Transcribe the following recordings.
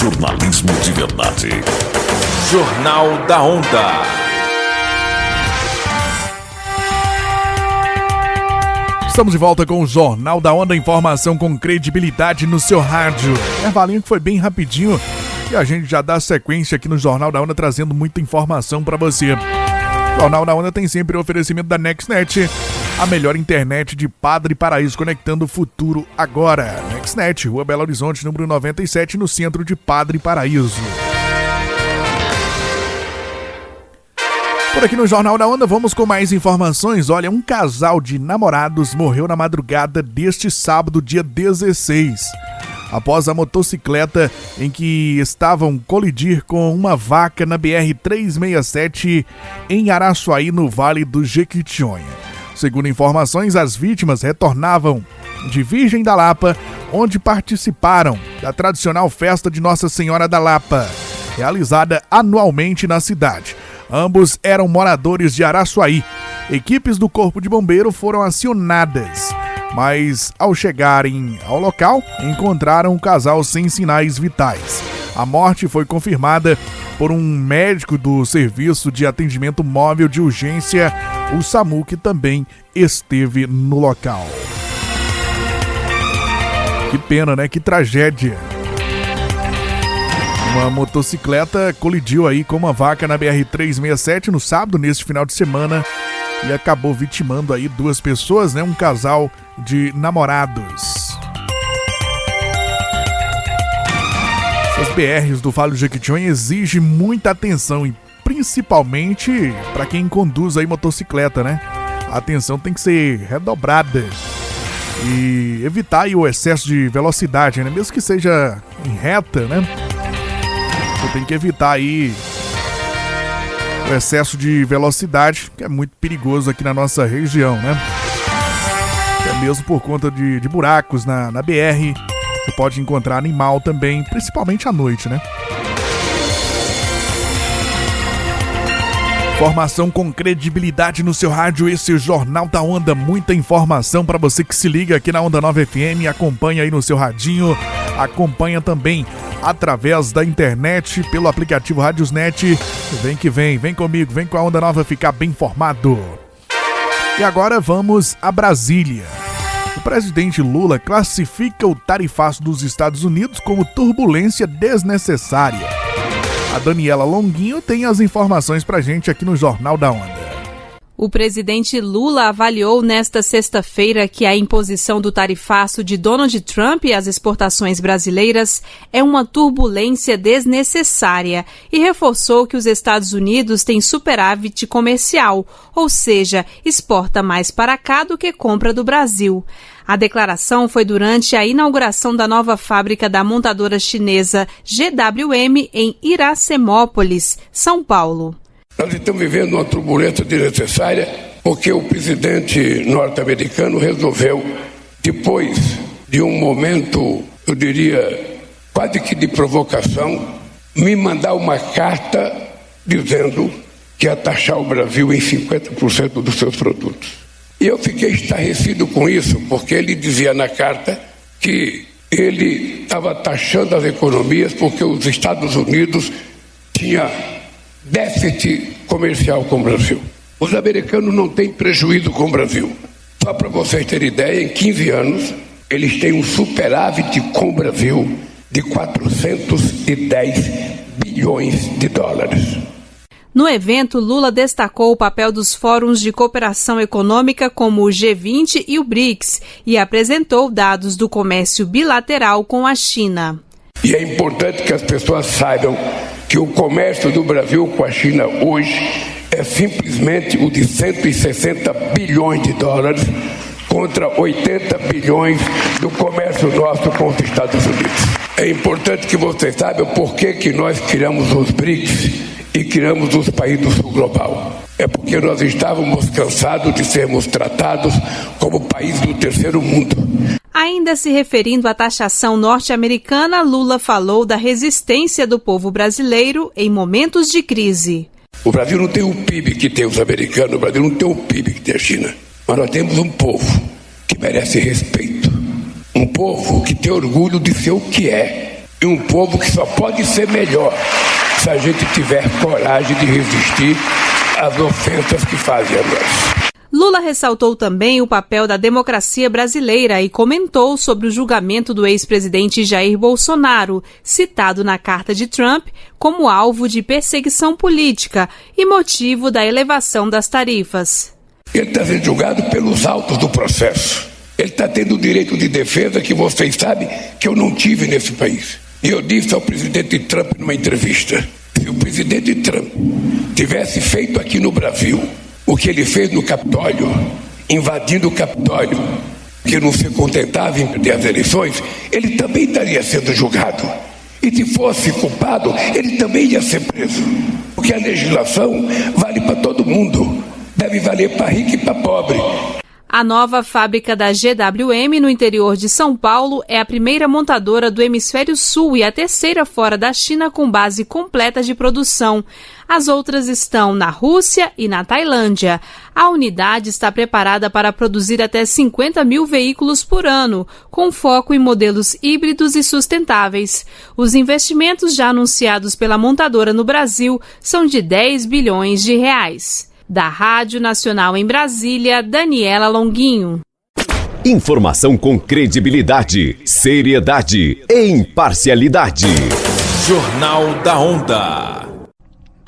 Jornalismo de verdade. Jornal da Onda. Estamos de volta com o Jornal da Onda, informação com credibilidade no seu rádio. Intervalinho que foi bem rapidinho e a gente já dá sequência aqui no Jornal da Onda, trazendo muita informação para você. O Jornal da Onda tem sempre o oferecimento da NextNet, a melhor internet de Padre Paraíso, conectando o futuro agora. NextNet, Rua Belo Horizonte, número 97, no centro de Padre Paraíso. Por aqui no Jornal da Onda, vamos com mais informações. Olha, um casal de namorados morreu na madrugada deste sábado, dia 16, após a motocicleta em que estavam colidir com uma vaca na BR-367 em Araçuaí, no Vale do Jequitinhonha. Segundo informações, as vítimas retornavam de Virgem da Lapa, onde participaram da tradicional festa de Nossa Senhora da Lapa, realizada anualmente na cidade. Ambos eram moradores de Araçuaí. Equipes do Corpo de Bombeiro foram acionadas, mas ao chegarem ao local, encontraram o casal sem sinais vitais. A morte foi confirmada por um médico do Serviço de Atendimento Móvel de Urgência, o SAMU, que também esteve no local. Que pena, né? Que tragédia. Uma motocicleta colidiu aí com uma vaca na BR-367 no sábado, neste final de semana, e acabou vitimando aí duas pessoas, né? Um casal de namorados. As BRs do Vale do Jequitinhonha exigem muita atenção, e principalmente para quem conduz aí motocicleta, né? A atenção tem que ser redobrada e evitar aí o excesso de velocidade, né? Mesmo que seja em reta, né? Você tem que evitar aí o excesso de velocidade, que é muito perigoso aqui na nossa região, né? Até mesmo por conta de buracos na BR, você pode encontrar animal também, principalmente à noite, né? Informação com credibilidade no seu rádio, esse é o Jornal da Onda, muita informação para você que se liga aqui na Onda 9 FM, acompanha aí no seu radinho, acompanha também através da internet, pelo aplicativo Radiosnet. Vem que vem comigo, vem com a Onda Nova ficar bem informado. E agora vamos a Brasília. O presidente Lula classifica o tarifaço dos Estados Unidos como turbulência desnecessária. A Daniela Longuinho tem as informações pra gente aqui no Jornal da Onda. O presidente Lula avaliou nesta sexta-feira que a imposição do tarifaço de Donald Trump às exportações brasileiras é uma turbulência desnecessária e reforçou que os Estados Unidos têm superávit comercial, ou seja, exporta mais para cá do que compra do Brasil. A declaração foi durante a inauguração da nova fábrica da montadora chinesa GWM em Iracemópolis, São Paulo. Nós estamos vivendo uma turbulência desnecessária porque o presidente norte-americano resolveu, depois de um momento, eu diria, quase que de provocação, me mandar uma carta dizendo que ia taxar o Brasil em 50% dos seus produtos. E eu fiquei estarrecido com isso, porque ele dizia na carta que ele estava taxando as economias porque os Estados Unidos tinham déficit comercial com o Brasil. Os americanos não têm prejuízo com o Brasil. Só para vocês terem ideia, em 15 anos, eles têm um superávit com o Brasil de 410 bilhões de dólares. No evento, Lula destacou o papel dos fóruns de cooperação econômica como o G20 e o BRICS e apresentou dados do comércio bilateral com a China. E é importante que as pessoas saibam que o comércio do Brasil com a China hoje é simplesmente o de 160 bilhões de dólares contra 80 bilhões do comércio nosso com os Estados Unidos. É importante que vocês saibam por que nós criamos os BRICS e criamos os países do sul global. É porque nós estávamos cansados de sermos tratados como país do terceiro mundo. Ainda se referindo à taxação norte-americana, Lula falou da resistência do povo brasileiro em momentos de crise. O Brasil não tem o PIB que tem os americanos, o Brasil não tem o PIB que tem a China. Mas nós temos um povo que merece respeito. Um povo que tem orgulho de ser o que é. e um povo que só pode ser melhor se a gente tiver coragem de resistir às ofensas que fazem a nós. Lula ressaltou também o papel da democracia brasileira e comentou sobre o julgamento do ex-presidente Jair Bolsonaro, citado na carta de Trump como alvo de perseguição política e motivo da elevação das tarifas. Ele está sendo julgado pelos autos do processo. Ele está tendo o direito de defesa que vocês sabem que eu não tive nesse país. E eu disse ao presidente Trump numa entrevista, se o presidente Trump tivesse feito aqui no Brasil o que ele fez no Capitólio, invadindo o Capitólio, que não se contentava em perder as eleições, ele também estaria sendo julgado. E se fosse culpado, ele também ia ser preso. Porque a legislação vale para todo mundo. Deve valer para rico e para pobre. A nova fábrica da GWM no interior de São Paulo é a primeira montadora do Hemisfério Sul e a terceira fora da China com base completa de produção. As outras estão na Rússia e na Tailândia. A unidade está preparada para produzir até 50 mil veículos por ano, com foco em modelos híbridos e sustentáveis. Os investimentos já anunciados pela montadora no Brasil são de 10 bilhões de reais. Da Rádio Nacional em Brasília, Daniela Longuinho. Informação com credibilidade, seriedade e imparcialidade. Jornal da Onda.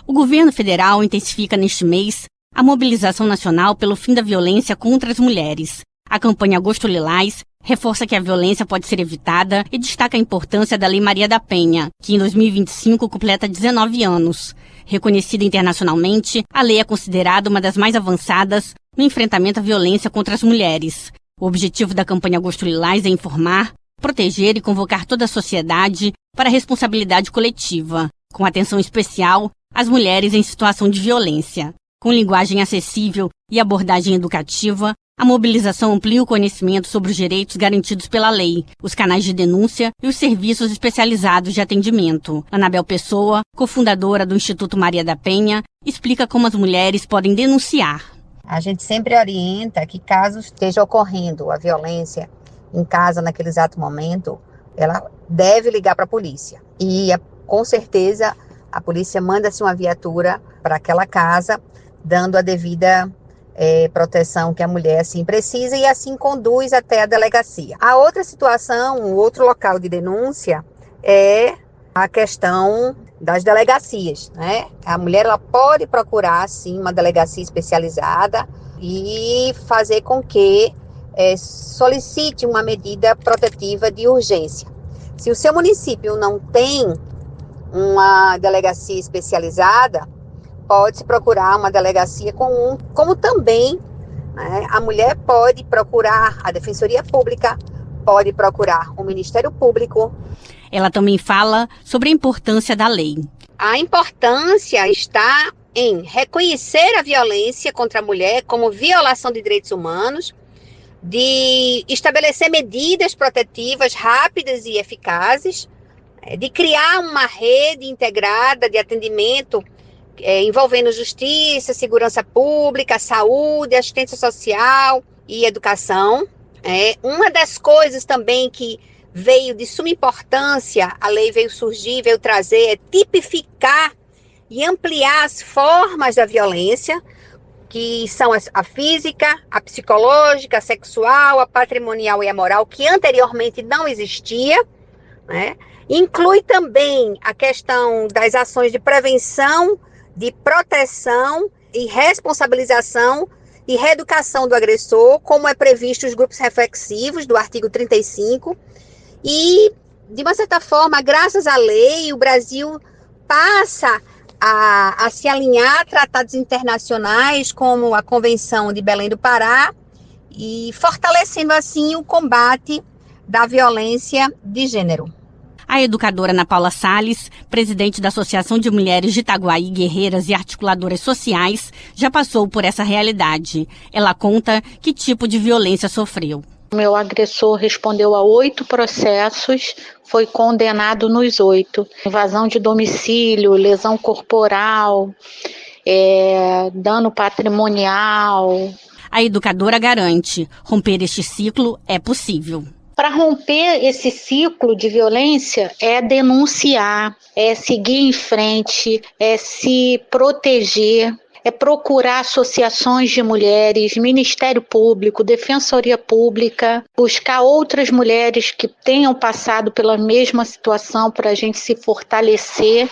O governo federal intensifica neste mês a mobilização nacional pelo fim da violência contra as mulheres. A campanha Agosto Lilás reforça que a violência pode ser evitada e destaca a importância da Lei Maria da Penha, que em 2025 completa 19 anos. Reconhecida internacionalmente, a lei é considerada uma das mais avançadas no enfrentamento à violência contra as mulheres. O objetivo da campanha Agosto Lilás é informar, proteger e convocar toda a sociedade para a responsabilidade coletiva, com atenção especial às mulheres em situação de violência. Com linguagem acessível e abordagem educativa, a mobilização amplia o conhecimento sobre os direitos garantidos pela lei, os canais de denúncia e os serviços especializados de atendimento. Anabel Pessoa, cofundadora do Instituto Maria da Penha, explica como as mulheres podem denunciar. A gente sempre orienta que caso esteja ocorrendo a violência em casa naquele exato momento, ela deve ligar para a polícia. E com certeza a polícia manda-se uma viatura para aquela casa, dando a devida proteção que a mulher assim precisa e assim conduz até a delegacia. A outra situação, o outro local de denúncia é a questão das delegacias, né? A mulher ela pode procurar sim uma delegacia especializada e fazer com que solicite uma medida protetiva de urgência. Se o seu município não tem uma delegacia especializada, pode-se procurar uma delegacia comum, como também, né, a mulher pode procurar a Defensoria Pública, pode procurar o Ministério Público. Ela também fala sobre a importância da lei. A importância está em reconhecer a violência contra a mulher como violação de direitos humanos, de estabelecer medidas protetivas rápidas e eficazes, de criar uma rede integrada de atendimento envolvendo justiça, segurança pública, saúde, assistência social e educação. Uma das coisas também que veio de suma importância, a lei veio surgir, veio trazer, é tipificar e ampliar as formas da violência, que são a física, a psicológica, a sexual, a patrimonial e a moral, que anteriormente não existia, né? Inclui também a questão das ações de prevenção, de proteção e responsabilização e reeducação do agressor, como é previsto os grupos reflexivos do artigo 35. E, de uma certa forma, graças à lei, o Brasil passa a se alinhar a tratados internacionais, como a Convenção de Belém do Pará, e fortalecendo, assim, o combate da violência de gênero. A educadora Ana Paula Salles, presidente da Associação de Mulheres de Itaguaí, guerreiras e articuladoras sociais, já passou por essa realidade. Ela conta que tipo de violência sofreu. Meu agressor respondeu a 8 processos, foi condenado nos 8. Invasão de domicílio, lesão corporal, dano patrimonial. A educadora garante, romper este ciclo é possível. Para romper esse ciclo de violência é denunciar, é seguir em frente, é se proteger, é procurar associações de mulheres, Ministério Público, Defensoria Pública, buscar outras mulheres que tenham passado pela mesma situação para a gente se fortalecer.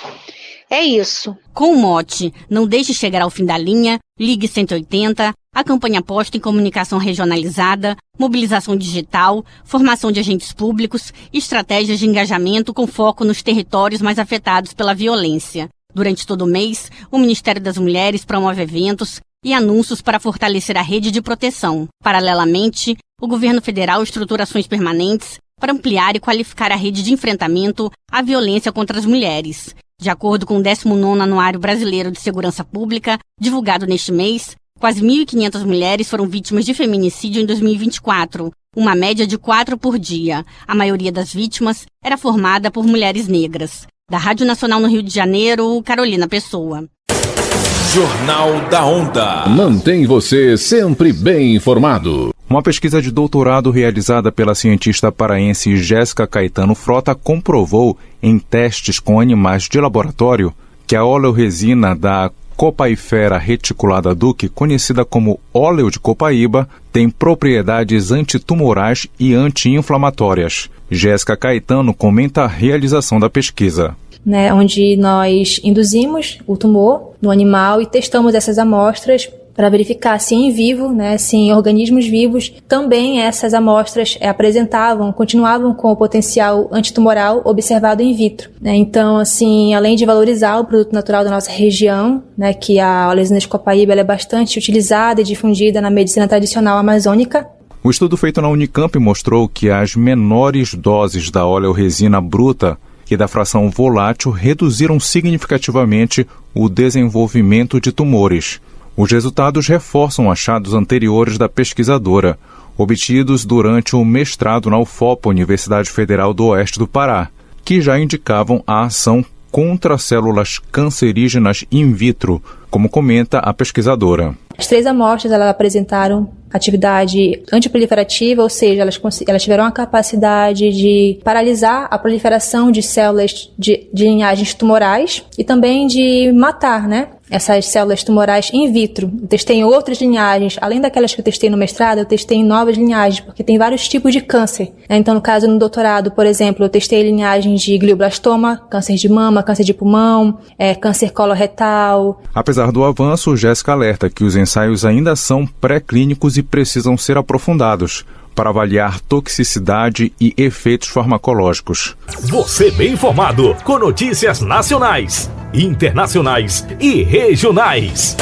É isso. Com o mote "Não deixe chegar ao fim da linha", Ligue 180, a campanha posta em comunicação regionalizada, mobilização digital, formação de agentes públicos e estratégias de engajamento com foco nos territórios mais afetados pela violência. Durante todo o mês, o Ministério das Mulheres promove eventos e anúncios para fortalecer a rede de proteção. Paralelamente, o governo federal estrutura ações permanentes para ampliar e qualificar a rede de enfrentamento à violência contra as mulheres. De acordo com o 19º Anuário Brasileiro de Segurança Pública, divulgado neste mês, quase 1.500 mulheres foram vítimas de feminicídio em 2024, uma média de 4 por dia. A maioria das vítimas era formada por mulheres negras. Da Rádio Nacional no Rio de Janeiro, Carolina Pessoa. Jornal da Onda. Mantém você sempre bem informado. Uma pesquisa de doutorado realizada pela cientista paraense Jéssica Caetano Frota comprovou, em testes com animais de laboratório, que a oleoresina da Copaifera reticulata Duc, conhecida como óleo de copaíba, tem propriedades antitumorais e anti-inflamatórias. Jéssica Caetano comenta a realização da pesquisa. Onde nós induzimos o tumor no animal e testamos essas amostras para verificar se em vivo, se em organismos vivos, também essas amostras continuavam com o potencial antitumoral observado in vitro. Então, assim, além de valorizar o produto natural da nossa região, que a oleoresina de copaíba ela é bastante utilizada e difundida na medicina tradicional amazônica. O estudo feito na Unicamp mostrou que as menores doses da oleoresina bruta e da fração volátil reduziram significativamente o desenvolvimento de tumores. Os resultados reforçam achados anteriores da pesquisadora, obtidos durante o mestrado na UFOP, Universidade Federal do Oeste do Pará, que já indicavam a ação contra células cancerígenas in vitro, como comenta a pesquisadora. As 3 amostras elas apresentaram atividade antiproliferativa, ou seja, elas tiveram a capacidade de paralisar a proliferação de células de linhagens tumorais e também de matar, essas células tumorais in vitro. Eu testei em outras linhagens, além daquelas que eu testei no mestrado, eu testei em novas linhagens, porque tem vários tipos de câncer. Então, no caso, no doutorado, por exemplo, eu testei linhagens de glioblastoma, câncer de mama, câncer de pulmão, câncer coloretal. Apesar do avanço, Jéssica alerta que os ensaios ainda são pré-clínicos e precisam ser aprofundados para avaliar toxicidade e efeitos farmacológicos. Você bem informado com notícias nacionais, internacionais e regionais.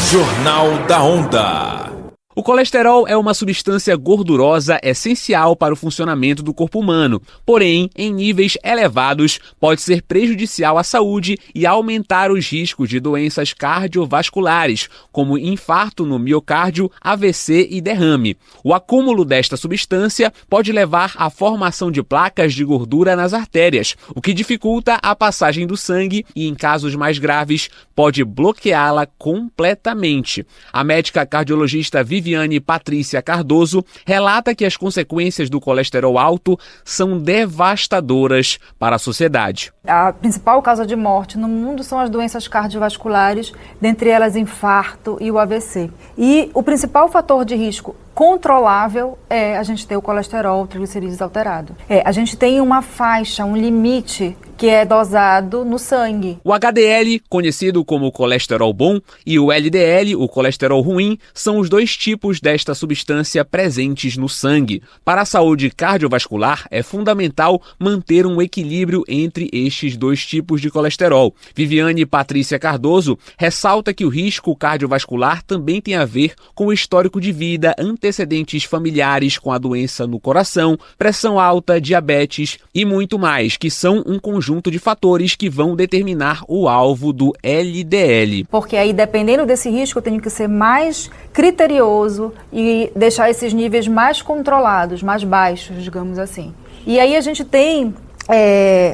Jornal da Onda. O colesterol é uma substância gordurosa essencial para o funcionamento do corpo humano, porém, em níveis elevados, pode ser prejudicial à saúde e aumentar os riscos de doenças cardiovasculares, como infarto no miocárdio, AVC e derrame. O acúmulo desta substância pode levar à formação de placas de gordura nas artérias, o que dificulta a passagem do sangue e, em casos mais graves, pode bloqueá-la completamente. A médica cardiologista Viviane Patrícia Cardoso relata que as consequências do colesterol alto são devastadoras para a sociedade. A principal causa de morte no mundo são as doenças cardiovasculares, dentre elas infarto e o AVC. E o principal fator de risco controlável é a gente ter o colesterol, o triglicerídeos alterado. A gente tem uma faixa, um limite que é dosado no sangue. O HDL, conhecido como colesterol bom, e o LDL, o colesterol ruim, são os 2 tipos desta substância presentes no sangue. Para a saúde cardiovascular, é fundamental manter um equilíbrio entre estes 2 tipos de colesterol. Viviane Patrícia Cardoso ressalta que o risco cardiovascular também tem a ver com o histórico de vida, antecedentes familiares com a doença no coração, pressão alta, diabetes e muito mais, que são um conjunto de fatores que vão determinar o alvo do LDL. Porque aí, dependendo desse risco, eu tenho que ser mais criterioso e deixar esses níveis mais controlados, mais baixos, digamos assim. E aí a gente tem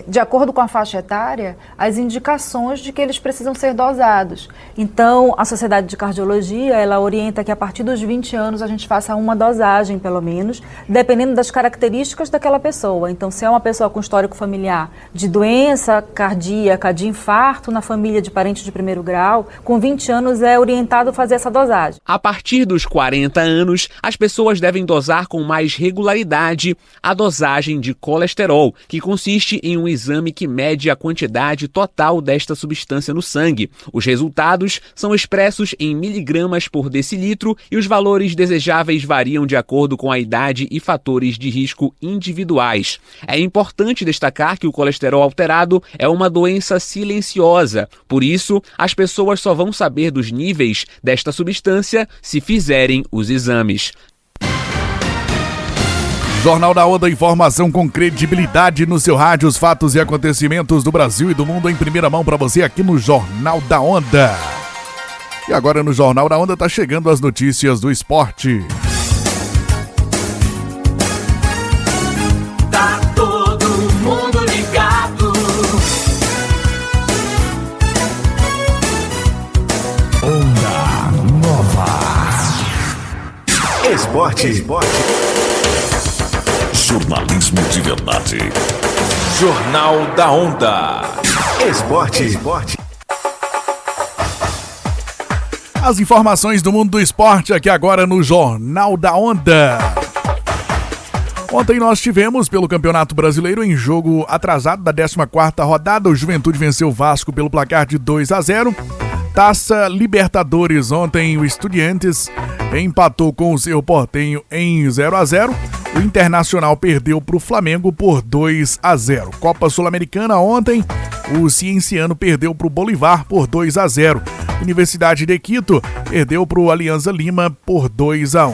de acordo com a faixa etária, as indicações de que eles precisam ser dosados. Então, a Sociedade de Cardiologia, ela orienta que a partir dos 20 anos a gente faça uma dosagem, pelo menos, dependendo das características daquela pessoa. Então, se é uma pessoa com histórico familiar de doença cardíaca, de infarto na família de parentes de primeiro grau, com 20 anos é orientado fazer essa dosagem. A partir dos 40 anos, as pessoas devem dosar com mais regularidade a dosagem de colesterol, que consiste em um exame que mede a quantidade total desta substância no sangue. Os resultados são expressos em miligramas por decilitro e os valores desejáveis variam de acordo com a idade e fatores de risco individuais. É importante destacar que o colesterol alterado é uma doença silenciosa. Por isso, as pessoas só vão saber dos níveis desta substância se fizerem os exames. Jornal da Onda, informação com credibilidade no seu rádio, os fatos e acontecimentos do Brasil e do mundo em primeira mão para você aqui no Jornal da Onda. E agora no Jornal da Onda tá chegando as notícias do esporte. Tá todo mundo ligado. Onda Nova. Esporte. Jornalismo de verdade. Jornal da Onda. Esporte. As informações do mundo do esporte aqui agora no Jornal da Onda. Ontem nós tivemos pelo Campeonato Brasileiro em jogo atrasado da 14ª rodada, o Juventude venceu o Vasco pelo placar de 2-0. Taça Libertadores, ontem o Estudiantes empatou com o Cerro Porteño em 0-0. O Internacional perdeu para o Flamengo por 2-0. Copa Sul-Americana ontem, o Cienciano perdeu para o Bolívar por 2-0. Universidade de Quito perdeu para o Alianza Lima por 2-1.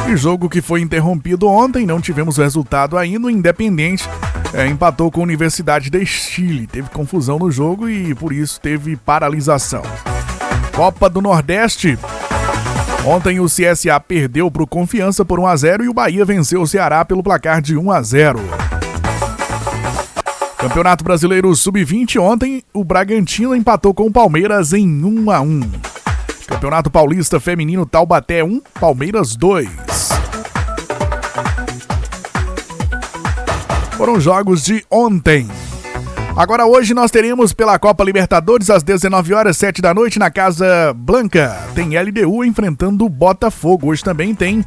E jogo que foi interrompido ontem, não tivemos resultado ainda, o Independente empatou com a Universidade de Chile. Teve confusão no jogo e por isso teve paralisação. Copa do Nordeste. Ontem o CSA perdeu para o Confiança por 1-0 e o Bahia venceu o Ceará pelo placar de 1-0. Campeonato Brasileiro Sub-20, ontem o Bragantino empatou com o Palmeiras em 1-1. Campeonato Paulista Feminino Taubaté 1, Palmeiras 2. Foram jogos de ontem. Agora hoje nós teremos pela Copa Libertadores às 19h, 7 da noite na Casa Blanca. Tem LDU enfrentando o Botafogo. Hoje também tem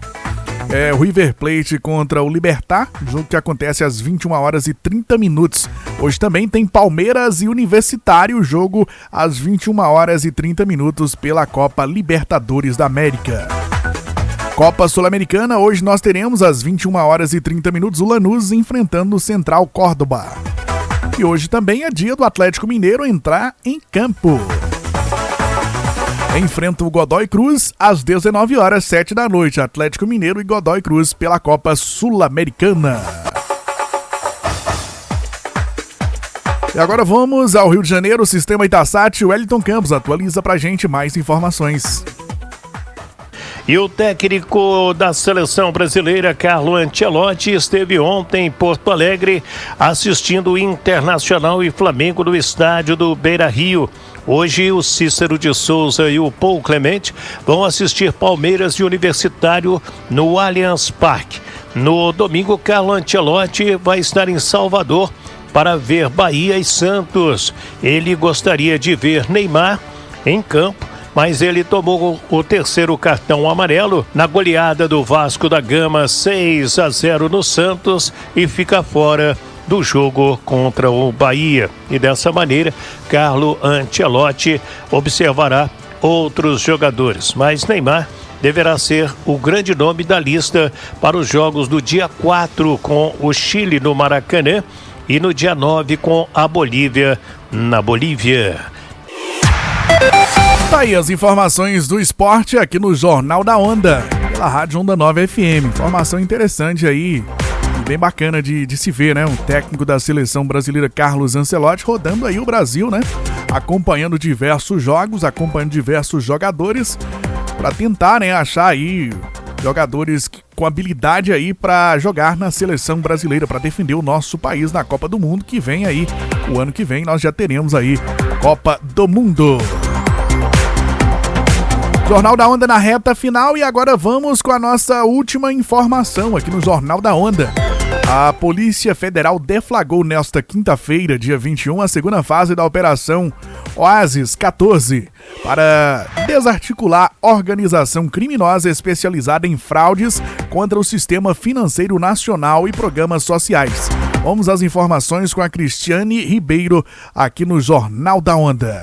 o River Plate contra o Libertad, jogo que acontece às 21h30. Hoje também tem Palmeiras e Universitário, jogo às 21h30 pela Copa Libertadores da América. Copa Sul-Americana, hoje nós teremos às 21h30 o Lanús enfrentando o Central Córdoba. E hoje também é dia do Atlético Mineiro entrar em campo. Enfrenta o Godoy Cruz às 19h, 7 da noite. Atlético Mineiro e Godoy Cruz pela Copa Sul-Americana. E agora vamos ao Rio de Janeiro, o Sistema Itasat. O Wellington Campos atualiza pra gente mais informações. E o técnico da seleção brasileira, Carlo Ancelotti, esteve ontem em Porto Alegre assistindo o Internacional e Flamengo no estádio do Beira-Rio. Hoje o Cícero de Souza e o Paul Clemente vão assistir Palmeiras e Universitário no Allianz Parque. No domingo, Carlo Ancelotti vai estar em Salvador para ver Bahia e Santos. Ele gostaria de ver Neymar em campo, mas ele tomou o terceiro cartão amarelo na goleada do Vasco da Gama 6-0 no Santos e fica fora do jogo contra o Bahia. E dessa maneira, Carlo Ancelotti observará outros jogadores, mas Neymar deverá ser o grande nome da lista para os jogos do dia 4 com o Chile no Maracanã e no dia 9 com a Bolívia na Bolívia. Tá aí as informações do esporte aqui no Jornal da Onda, pela Rádio Onda Nova FM. Informação interessante aí, bem bacana de se ver, né? Um técnico da seleção brasileira, Carlos Ancelotti, rodando aí o Brasil, né? Acompanhando diversos jogos, acompanhando diversos jogadores, para tentar, né, achar aí jogadores com habilidade aí para jogar na seleção brasileira, para defender o nosso país na Copa do Mundo, que vem aí, o ano que vem nós já teremos aí Copa do Mundo. Jornal da Onda na reta final e agora vamos com a nossa última informação aqui no Jornal da Onda. A Polícia Federal deflagrou nesta quinta-feira, dia 21, a segunda fase da Operação Oásis 14 para desarticular organização criminosa especializada em fraudes contra o sistema financeiro nacional e programas sociais. Vamos às informações com a Cristiane Ribeiro aqui no Jornal da Onda.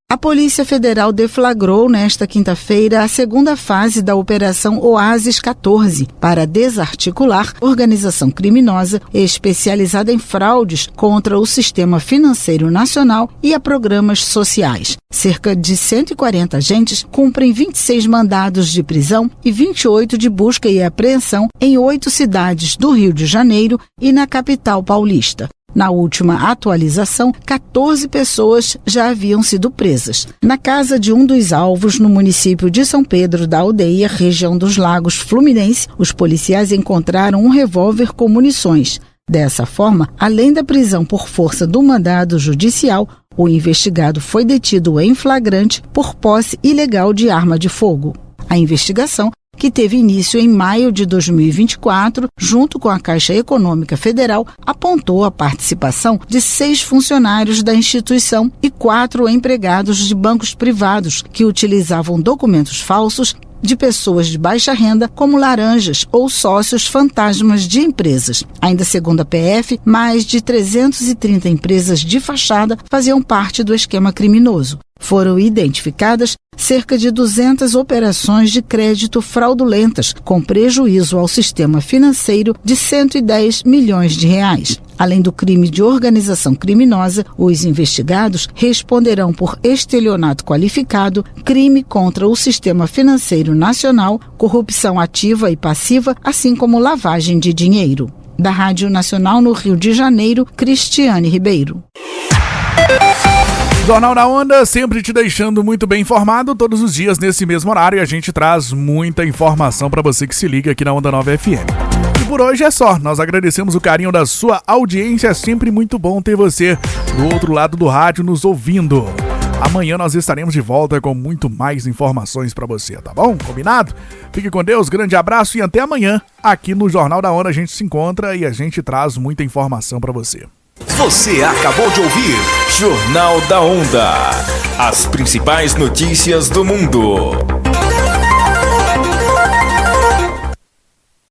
A Polícia Federal deflagrou nesta quinta-feira a segunda fase da Operação Oásis 14 para desarticular organização criminosa especializada em fraudes contra o sistema financeiro nacional e a programas sociais. Cerca de 140 agentes cumprem 26 mandados de prisão e 28 de busca e apreensão em 8 cidades do Rio de Janeiro e na capital paulista. Na última atualização, 14 pessoas já haviam sido presas. Na casa de um dos alvos, no município de São Pedro da Aldeia, região dos Lagos Fluminense, os policiais encontraram um revólver com munições. Dessa forma, além da prisão por força do mandado judicial, o investigado foi detido em flagrante por posse ilegal de arma de fogo. A investigação, que teve início em maio de 2024, junto com a Caixa Econômica Federal, apontou a participação de 6 funcionários da instituição e 4 empregados de bancos privados que utilizavam documentos falsos de pessoas de baixa renda como laranjas ou sócios fantasmas de empresas. Ainda segundo a PF, mais de 330 empresas de fachada faziam parte do esquema criminoso. Foram identificadas cerca de 200 operações de crédito fraudulentas, com prejuízo ao sistema financeiro de 110 milhões de reais. Além do crime de organização criminosa, os investigados responderão por estelionato qualificado, crime contra o sistema financeiro nacional, corrupção ativa e passiva, assim como lavagem de dinheiro. Da Rádio Nacional no Rio de Janeiro, Cristiane Ribeiro. Jornal da Onda, sempre te deixando muito bem informado, todos os dias nesse mesmo horário, e a gente traz muita informação para você que se liga aqui na Onda 9 FM. E por hoje é só, nós agradecemos o carinho da sua audiência, é sempre muito bom ter você do outro lado do rádio nos ouvindo. Amanhã nós estaremos de volta com muito mais informações para você, tá bom? Combinado? Fique com Deus, grande abraço e até amanhã. Aqui no Jornal da Onda a gente se encontra e a gente traz muita informação para você. Você acabou de ouvir Jornal da Onda. As principais notícias do mundo.